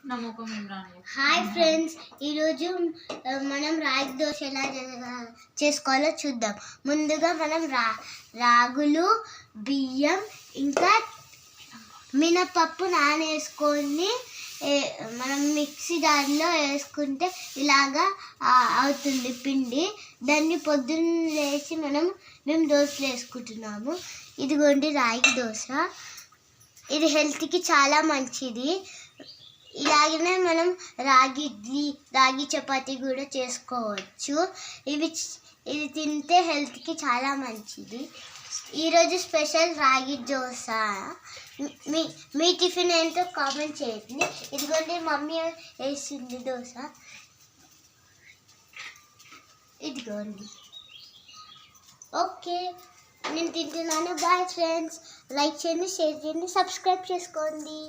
Hi friends, ఈరోజు మనం రాగి దోశ ఎలా చేసుకోవాలో చూద్దాం. ముందుగా మనం రాగులు, బియ్యం ఇంకా మినపప్పు నానేసుకొని మనం మిక్సీ దానిలో వేసుకుంటే ఇలాగా అవుతుంది పిండి. దాన్ని పొద్దున్న లేచి మేము దోశలు వేసుకుంటున్నాము. ఇదిగోండి రాగి దోశ. ఇది హెల్త్కి చాలా మంచిది. ఇలాగనే మనం రాగి ఇడ్లీ, రాగి చపాతీ కూడా చేసుకోవచ్చు. ఇది తింటే హెల్త్కి చాలా మంచిది. ఈరోజు స్పెషల్ రాగి దోశ. మీ టిఫిన్ ఏంటో కామెంట్ చేయండి. ఇదిగోండి మమ్మీ వేసింది దోశ. ఇదిగోండి. ఓకే, నేను తింటున్నాను. Bye friends. లైక్ చేయండి, షేర్ చేయండి, సబ్స్క్రైబ్ చేసుకోండి.